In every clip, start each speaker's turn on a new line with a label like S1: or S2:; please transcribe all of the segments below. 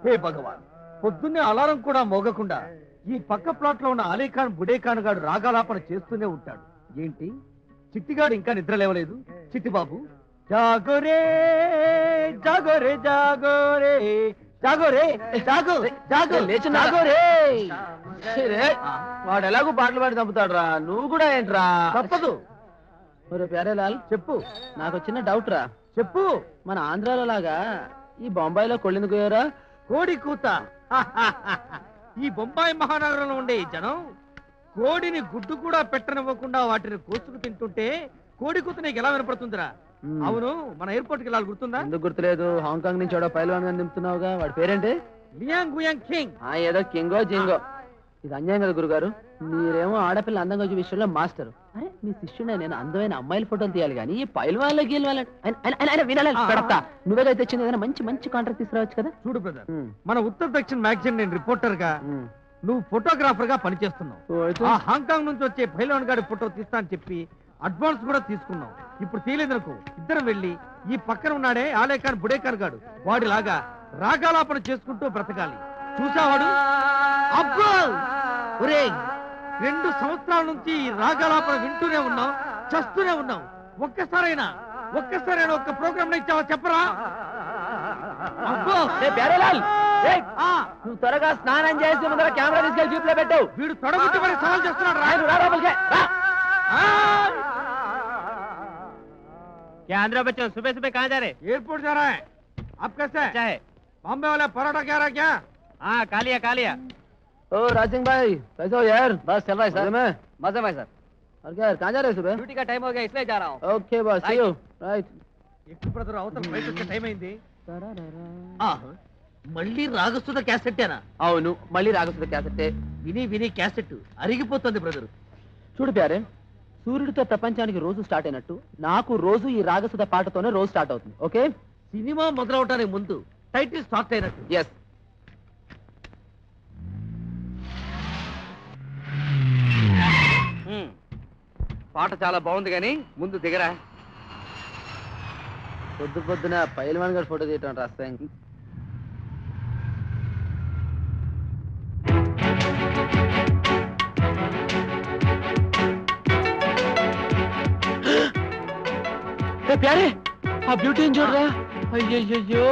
S1: హే భగవాన్, పొద్దున్నే అలారం కూడా మోగకుండా ఈ పక్క ప్లాట్ లో ఉన్న అలీఖాన్ బుడేఖాన్ గాడు రాగాలాపన చేస్తూనే ఉంటాడు. ఏంటి చిట్టిగాడు ఇంకా నిద్ర లేవలేదు? చిట్టి బాబు జాగోరే జాగోరే జాగోరే జాగోరే జాగో జాగో
S2: లేచున్నాగోరే. వాడు ఎలాగో పాటలు పాడి చంపుతాడు రా, నువ్వు కూడా ఏంట్రా?
S1: తప్పదు.
S2: ఒరే ప్యారేలాల్,
S1: చెప్పు.
S2: నాకు చిన్న డౌట్ రా.
S1: చెప్పు.
S2: మన ఆంధ్రాలో లాగా ఈ బొంబాయిలో కొళ్ళెందుకు పోయారా?
S1: కోడి కూత. ఈ బొంబాయి మహానగరంలో ఉండే ఈ జనం కోడిని గుడ్డు కూడా పెట్టనివ్వకుండా వాటిని కోసుకు తింటుంటే కోడి కూత నీకు ఎలా వినపడుతుందిరా? అవును, మన ఎయిర్పోర్ట్ కి వెళ్ళాలి, గుర్తుందా?
S2: ఎందుకు గుర్తులేదు? హాంకాంగ్ నుంచి ఎవడో పైల్వాన్ గాని దింపుతున్నావుగా, వాడి పేరేంటి?
S1: Liang Guiyang King.
S2: ఏదో కింగో జింగో. ఇది అన్యాయం కదా గురుగారు. మీరేమో ఆడపిల్ల అందంగా వచ్చే విషయంలో మాస్టర్. అరే మీ శిష్యుడే నేను అందమైన అమ్మాయిల ఫోటోలు తీయాలి కానీ పైల్వాన్లో గీల్వాళ్ళ పెడతా. నువ్వేగా తెచ్చింది ఏదైనా మంచి మంచి కాంట్రాక్ట్ తీసుకురావచ్చు కదా.
S1: చూడు బ్రదర్, మన ఉత్తర దక్షిణ మ్యాగజైన్ నేను రిపోర్టర్ గా, నువ్వు ఫోటోగ్రాఫర్ గా పనిచేస్తున్నావు. ఆ హాంకాంగ్ నుంచి వచ్చే పైల్వాన్ గారి ఫోటో తీస్తా అని చెప్పి అడ్వాన్స్ కూడా తీసుకున్నావు. ఇప్పుడు తీయలేదనుకో, ఇద్దరం వెళ్ళి ఈ పక్కన ఉన్నాడే ఆలేఖాన్ బుడేఖాన్ గాడు వాడిలాగా రాగాలాపన చేసుకుంటూ బ్రతకాలి. చూసావాడు? అబ్బో ఒరే, 2 సంవత్సరాల నుంచి ఈ రాగాలాపన వింటూనే ఉన్నావు, చస్తూనే ఉన్నావు. ఒక్కసారైనా ఒక్క ప్రోగ్రామ్ ఇచ్చావా చెప్పరా? అబ్బో
S2: ప్యారేలాల్, నువ్వు త్వరగా స్నానం చేసి ముందర కెమెరా తీసుకెళ్లి జీప్ లో పెట్టావు.
S1: వీడు తొడగొట్టి మరి సవాల్ చేస్తున్నాడు రా.
S3: क्या आंध्रा बच्चों सुबह सुबह कहाँ जा रहे?
S1: एयरपोर्ट जा रहा है। आप कैसे
S3: अच्छा है।
S1: बॉम्बे वाला पराठा क्या रहा क्या?
S3: हाँ खा लिया।
S2: ओ राज सिंह भाई, कैसे हो यार?
S3: बस चल रहा है सर।
S2: मजे में सर। और क्या यार, कहाँ जा रहे हो सुबह?
S3: ड्यूटी का टाइम हो गया इसलिए जा रहा हूँ।
S2: ओके बस, सी यू। राइट।
S1: ఎక్కువ బ్రదర్, అవతల ఫ్లైట్ వచ్చే టైం అయింది. మళ్ళీ రాగస్తున్న క్యాసెట్టేనా?
S2: అవును, మళ్ళీ రాగసుద క్యాసెట్టే.
S1: విని క్యాసెట్ అరిగిపోతుంది బ్రదర్.
S2: చూడు ప్యారే, సూర్యుడితో ప్రపంచానికి రోజు స్టార్ట్ అయినట్టు నాకు రోజు ఈ రాగసుద పాటతోనే రోజు స్టార్ట్ అవుతుంది. ఓకే,
S1: సినిమా మొదలవటానికి ముందు టైటిల్ స్టార్ట్ అయినట్టు.
S2: ఎస్.
S3: పాట చాలా బాగుంది కానీ ముందు దిగరా.
S2: పొద్దున పైల్వాన్ గారి ఫోటో తీయటం రాస్తాం. ప్యారే, ఆ బ్యూటీని చూడరా. అయ్యయ్యో,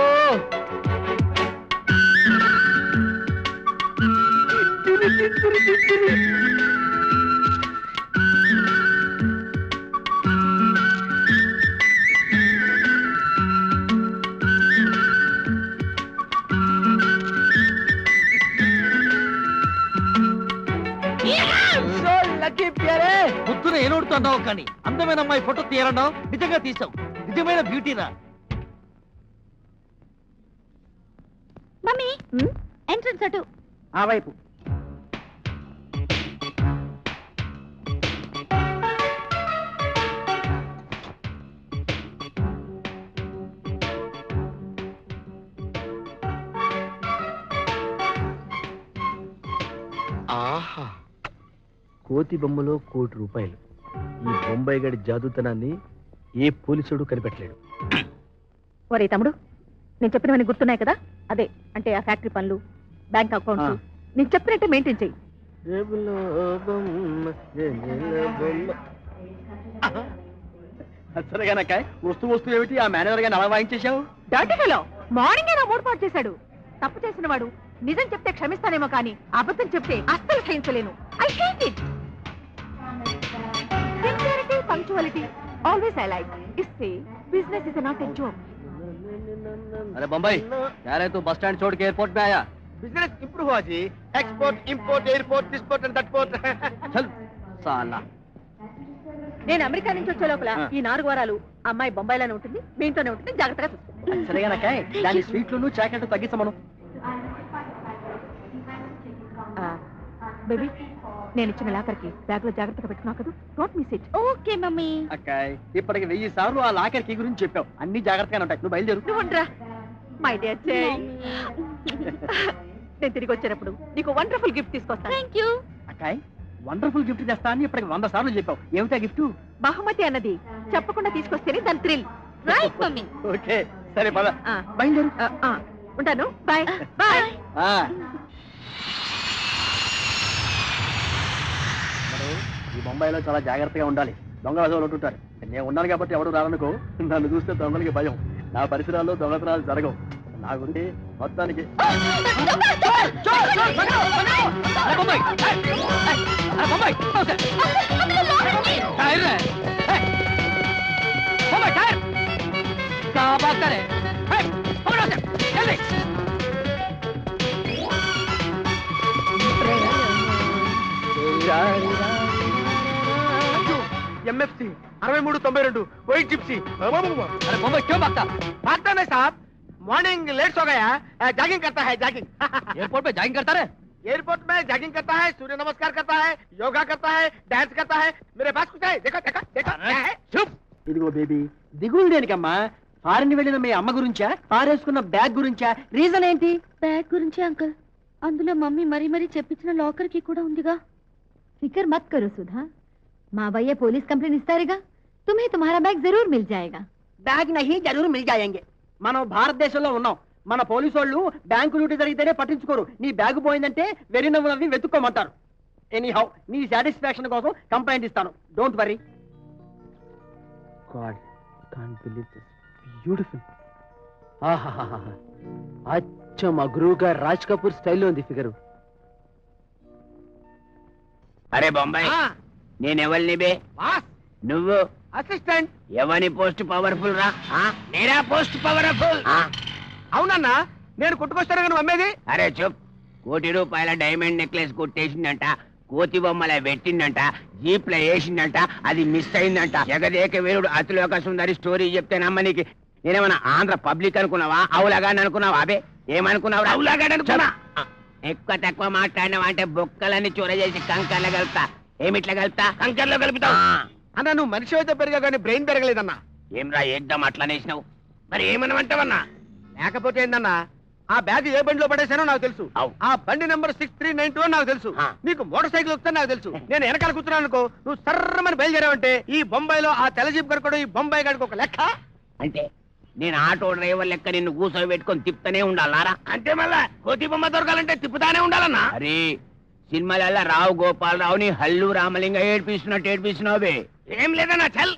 S1: పొద్దున ఏనోడుతున్నావు కానీ అందమైన అమ్మాయి ఫోటో తీయాలన్నావు, నిజంగా తీసావు. నిజమైన బ్యూటీరా.
S4: మమ్మీ, ఎంట్రన్స్ అటు
S2: ఆ వైపు.
S1: ఆహా, కోతి బొమ్మలో ₹1,00,00,000. ఈ బొంబాయి గడి జాదుతనాన్ని ఏ పోలీసుడు కనిపెట్టలేడు.
S4: ఒరే తమ్ముడు, నేను చెప్పినవన్నీ గుర్తున్నాయి కదా? అదే అంటే ఆ ఫ్యాక్టరీ పనులు, బ్యాంక్ అకౌంట్స్ నేను చెప్పినట్టే మెయింటైన్ చెయ్యి.
S2: సరేగానక్క, వస్తూ ఏమిటి ఆ మేనేజర్ గారిని అలా వాయించేశావు?
S4: డర్టీ ఫెలో మార్నింగ్ నా మూడు పాటు చేశాడు. తప్పు చేసిన వాడు నిజం చెప్తే క్షమిస్తానేమో కానీ అబద్ధం చెప్తే అస్సలు సహించలేను. I hate it. Sincerity, punctuality, always I like. इससे business is not a joke.
S2: अरे बम्बई, यार तू बस स्टैंड छोड़ के एयरपोर्ट में आया.
S1: बिजनेस इंप्रूव हुआ जी. Export, import, airport, this port and that port.
S2: चल साला.
S4: నేను అమెరికా నుంచి వచ్చే లోపల ఈ 4 వారాలు అమ్మాయి బొంబాయిలోనే ఉంటుంది, మీ ఇంట్లోనే ఉంటుంది. జాగ్రత్తగా చూసుకో.
S2: సరేగానక్క, దాని స్వీట్లను చాక్లెట్ తగ్గించమను.
S4: బేబీ, నేను ఇచ్చిన లాకర్కి బ్యాగ్ లో జాగ్రత్తగా పెట్టుకున్నావు కదా? Don't miss it. Okay mummy.
S2: అక్కాయ్, ఇప్పటికి 1000 సార్లు ఆ లాకర్ కీ గురించి చెప్పావు. అన్ని జాగ్రత్తగానే ఉంటాయి. నువ్వు బయలుదేరు.
S4: నువ్వు ఉండరా మై డియర్ చెయ్. నేను తిరిగి వచ్చేటప్పుడు నీకు వండర్ఫుల్ గిఫ్ట్ తీసుకొస్తాను. Thank you.
S2: అక్కాయ్, వండర్ఫుల్ గిఫ్ట్ తెస్తా అని ఇప్పటికి 100 సార్లు చెప్పావు. ఏమిటా గిఫ్ట్?
S4: బహుమతి అన్నది చెప్పకుండా తీసుకొస్తేనే దాని థ్రిల్. Right mummy.
S2: ఓకే, సరే పద. బయలుదేరు.
S4: ఉంటాను బాయ్ బాయ్
S5: ఈ బొంబాయిలో చాలా జాగ్రత్తగా ఉండాలి. దొంగ వదలు ఉంటుంటారు. నేను ఉన్నాను కాబట్టి ఎవడు రాలనుకో. నన్ను చూస్తే దొంగలకి భయం. నా పరిసరాల్లో దొంగతనాలు జరగవు. నా గురించి మొత్తానికి
S1: MFC 6392 वही जिप्सी। अरे बम्बई क्यों भागता? भागता नहीं साहब, मॉर्निंग लेट हो गया, जॉगिंग करता है जॉगिंग। एयरपोर्ट पे जॉगिंग करता है? एयरपोर्ट में जॉगिंग करता है, सूर्य नमस्कार करता है, योगा करता है, डांस करता है। मेरे पास कुछ है, देखो देखो देखो क्या है? चुप।
S5: ఇదిగో బేబీ, దిగులు దేనికమ్మా? ఫారెన్ వెళ్ళిన మీ అమ్మ గురించా, పారేసుకున్న బ్యాగ్ గురించా? రీజన్ ఏంటి?
S6: బ్యాగ్ గురించి అంకల్, అందులో మమ్మీ మరీ మరీ చెప్పించిన లాకర్ కి కూడా ఉందిగా.
S4: फिक्र मत करो सुधा, माँ भैया पुलिस कंप्लेन इस्तारेगा, तुम्हें तुम्हारा बैग जरूर मिल जाएगा।
S5: బ్యాగ్ నహి జరూర్ మిల్ జాయేంగే. మనం భారతదేశంలో ఉన్నాం. మన పోలీసు వాళ్ళు బ్యాంకు డ్యూటీ జరిగితేనే పట్టించుకోరు. నీ బ్యాగ్ పోయిందంటే వెరీ నవ్వి వెతుక్కోమంటారు. ఎనీ హౌ, నీ సాటిస్ఫాక్షన్ కోసం కంప్లైంట్ ఇస్తాను. Don't worry. God, can't believe this. Beautiful.
S2: ఆహాహాహా. అచ్చం మా గురువు గారు రాజ్ కపూర్ స్టైల్లో ఉంది ఫిగరు.
S3: అరే బొంబాయి, నేనెవల్ని బే? నువ్వు
S1: అసిస్టెంట్.
S3: ఎవని పోస్ట్ పవర్ఫుల్ రా? నేరా పోస్ట్ పవర్ఫుల్.
S1: అవునన్నా, నేను కొట్టుకొస్తాను నువ్వు అమ్మేది.
S3: అరే చూప్. ₹1,00,00,000 డైమండ్ నెక్లెస్ కొట్టేసిందంట, కోతి బొమ్మల పెట్టిందంట, జీప్ లో వేసిందంట, అది మిస్ అయిందంట. జగదేక వీరుడు అతిలోక సుందరి స్టోరీ చెప్తే నమ్మనికి నేనేమన్నా ఆంధ్ర పబ్లిక్ అనుకున్నావా, అవులాగాని అనుకున్నావా? అబే ఏమనుకున్నావు? అవులాగాని అనుకున్నా. ఎక్కువ తక్కువ మాట్లాడినావా అంటే బొక్కలన్నీ చొర చేసి కంకర్లో కలుపుతా. ఏమిట్లా కలుపుతా? కంకర్లో కలుపుతావు.
S1: అన్న, నువ్వు మనిషి అయితే పెరిగా కానీ బ్రెయిన్ పెరగలేదన్నా.
S3: ఏమ్రా ఏకదం అట్లనేసినావు? మరి ఏమనమంటావన్నా?
S1: లేకపోతే ఏందన్నా, ఆ బ్యాగ్ ఏ బండిలో పడేసానో నాకు తెలుసు.
S3: అవు.
S1: ఆ బండి నెంబర్ 6392 అని నాకు తెలుసు.
S3: ఆ.
S1: నీకు మోటార్ సైకిల్ వస్తే నాకు తెలుసు. నేను వెనకాల కూర్చున్నాను అనుకో, నువ్వు సర్రమని బయలుదేరావంటే ఈ బొంబాయిలో ఆ తెల్ల జీప్ కనుకోవడం ఈ బొంబాయి గడికి ఒక లెక్క.
S3: అంటే నేను ఆటో డ్రైవర్ లెక్క నిన్ను కూర్చోబెట్టుకొని తిప్పుతూనే ఉండాలారా? అంటే మళ్ళా కోతి బొమ్మ దొరకాలంటే తిప్పుతానే ఉండాలన్నా? అరే సినిమాలలో రావు గోపాలరావుని హల్లు రామలింగ ఏడ్పిస్తున్నట్టు ఏడ్పిస్తున్నావే. ఏం లేదన్నా చల్.